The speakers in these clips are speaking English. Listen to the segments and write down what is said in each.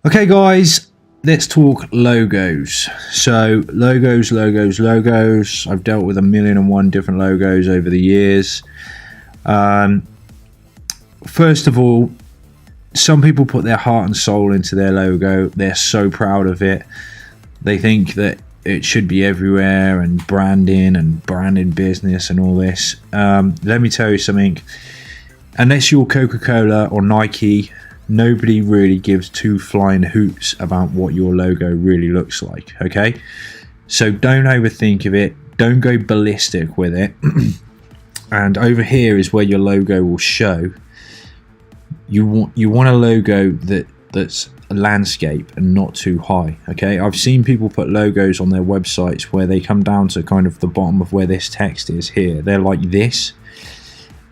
Okay guys, let's talk logos. So logos. I've dealt with 1,000,001 different logos over the years. First of all, some people put their heart and soul into their logo. They're so proud of it. They think that it should be everywhere, and branding and branded business and all this. Let me tell you something. Unless you're Coca-Cola or Nike, nobody really gives two flying hoots about what your logo really looks like. Okay, so don't overthink of it. Don't go ballistic with it. And over here is where your logo will show. You want a logo that's a landscape and not too high. Okay, I've seen people put logos on their websites where they come down to kind of the bottom of where this text is here. They're like this,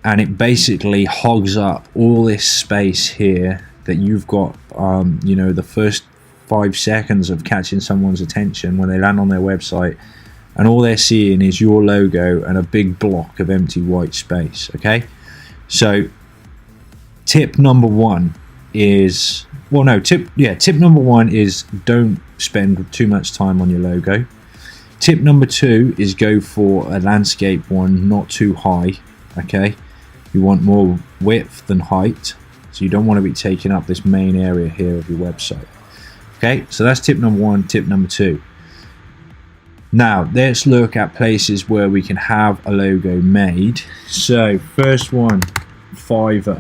and it basically hogs up all this space here that you've got. The first 5 seconds of catching someone's attention when they land on their website, and all they're seeing is your logo and a big block of empty white space. Okay, so tip number one is tip number one is don't spend too much time on your logo. Tip number two is go for a landscape one, not too high. Okay, you want more width than height, so you don't want to be taking up this main area here of your website. Okay, so that's tip number one. Tip number two. Now let's look at places where we can have a logo made. So first one, Fiverr.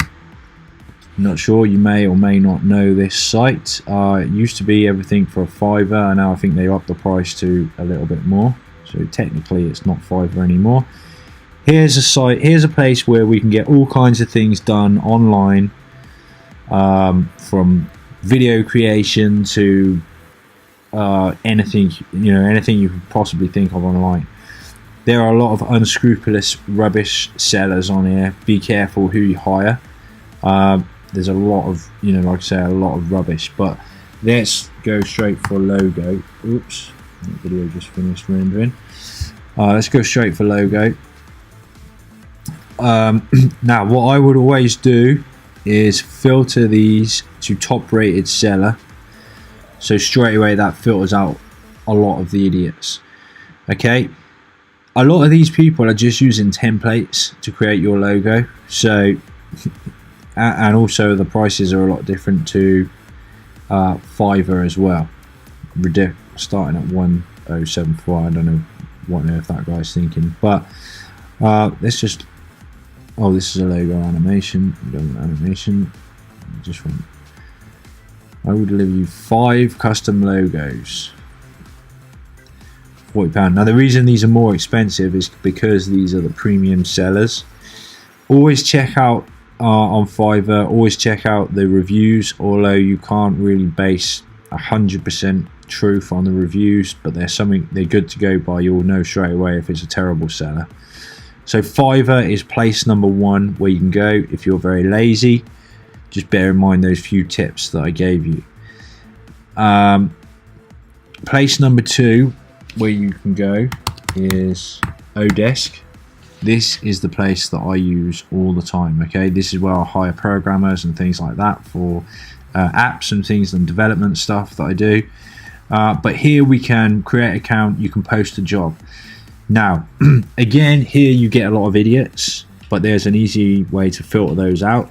I'm not sure, you may or may not know this site. It used to be everything for a Fiverr, and now I think they upped the price to a little bit more. So technically it's not Fiverr anymore. Here's a site, here's a place where we can get all kinds of things done online, from video creation to anything you could possibly think of online. There are a lot of unscrupulous rubbish sellers on here. Be careful who you hire. There's a lot of, like I say, a lot of rubbish. But let's go straight for logo. Oops, that video just finished rendering. Let's go straight for logo. Now what I would always do is filter these to top rated seller, so straight away that filters out a lot of the idiots. Okay, a lot of these people are just using templates to create your logo, so and also the prices are a lot different to Fiverr as well. Starting at 1074. I don't know what on earth that guy's thinking, but let's just, oh, this is a logo animation. We don't want animation. Just want, I will deliver you 5 custom logos, £40. Now the reason these are more expensive is because these are the premium sellers. Always check out on Fiverr, always check out the reviews, although you can't really base 100% truth on the reviews, but they're good to go by. You'll know straight away if it's a terrible seller. So Fiverr is place number one where you can go if you're very lazy. Just bear in mind those few tips that I gave you. Place number two where you can go is Odesk. This is the place that I use all the time. Okay, this is where I hire programmers and things like that for apps and things and development stuff that I do. But here we can create an account, you can post a job. Now again, here you get a lot of idiots, but there's an easy way to filter those out.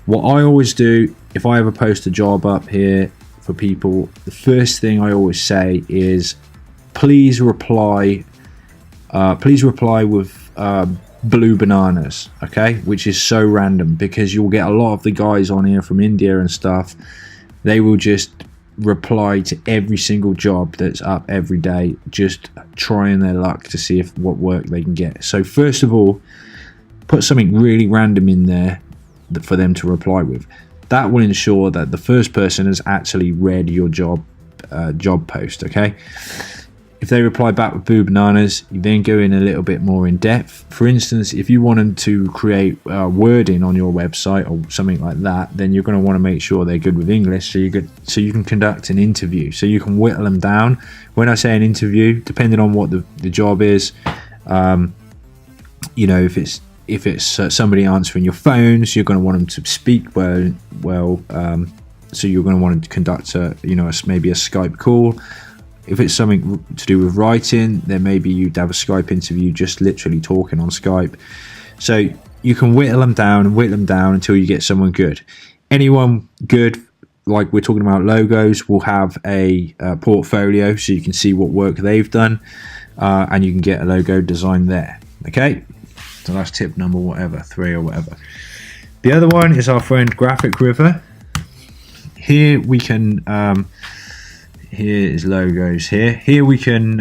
What I always do, if I ever post a job up here for people, the first thing I always say is please reply with blue bananas. Okay, which is so random because you'll get a lot of the guys on here from India and stuff. They will just reply to every single job that's up every day, just trying their luck to see what work they can get. So first of all, put something really random in there for them to reply with. That will ensure that the first person has actually read your job post. Okay, if they reply back with blue bananas, you then go in a little bit more in depth. For instance, if you wanted to create wording on your website or something like that, then you're going to want to make sure they're good with English, so you can conduct an interview, so you can whittle them down. When I say an interview, depending on what the job is, if it's somebody answering your phones, you're going to want them to speak well so you're going to want to conduct maybe a Skype call. If it's something to do with writing, then maybe you'd have a Skype interview, just literally talking on Skype. So you can whittle them down until you get someone good. Anyone good, like we're talking about logos, will have a portfolio, so you can see what work they've done, and you can get a logo design there. Okay, so that's tip number 3 or whatever. The other one is our friend Graphic River. Here we can here is logos. Here we can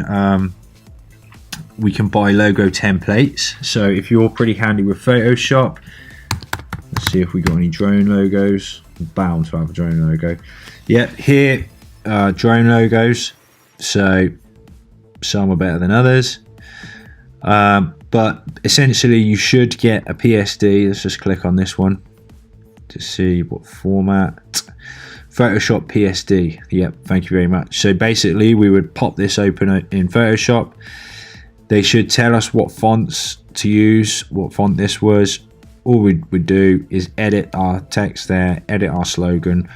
buy logo templates. So if you're pretty handy with Photoshop, let's see if we got any drone logos. I'm bound to have a drone logo. Yeah, here drone logos. So some are better than others, but essentially you should get a PSD. Let's just click on this one to see what format. Photoshop PSD. Yep, thank you very much. So basically we would pop this open in Photoshop. They should tell us what fonts to use, what font this was. All we would do is edit our text there, edit our slogan,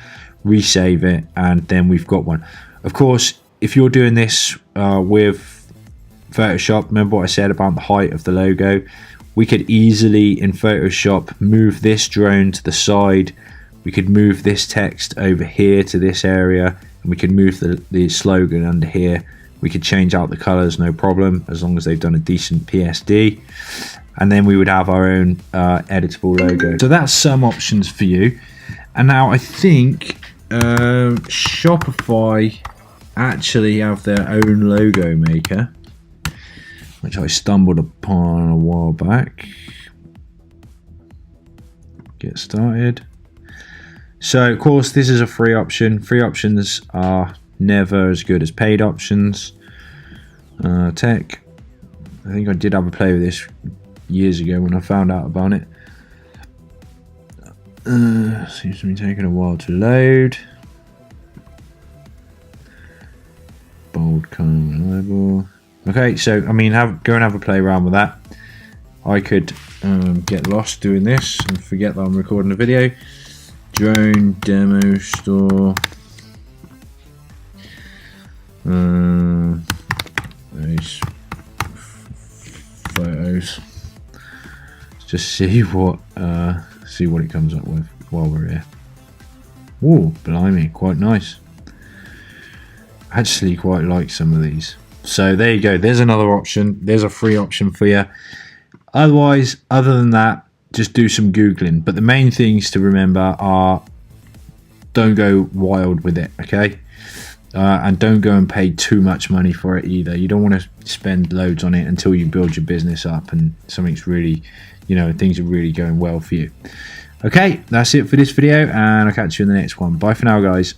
resave it, and then we've got one. Of course, if you're doing this with Photoshop, remember what I said about the height of the logo? We could easily in Photoshop move this drone to the side. We could move this text over here to this area, and we could move the slogan under here. We could change out the colors, no problem, as long as they've done a decent PSD. And then we would have our own editable logo. So that's some options for you. And now I think Shopify actually have their own logo maker, which I stumbled upon a while back. Get started. So of course this is a free option. Free options are never as good as paid options. Tech. I think I did have a play with this years ago when I found out about it. Seems to be taking a while to load. Bold, calm, reliable. Okay, so I mean, go and have a play around with that. I could get lost doing this and forget that I'm recording a video. Drone demo store. Those photos. Let's just see what it comes up with while we're here. Oh, blimey, quite nice. Actually, quite like some of these. So there you go. There's another option. There's a free option for you. Otherwise, other than that, just do some Googling. But the main things to remember are don't go wild with it, okay? And don't go and pay too much money for it either. You don't want to spend loads on it until you build your business up and something's really, things are really going well for you. Okay, that's it for this video, and I'll catch you in the next one. Bye for now, guys.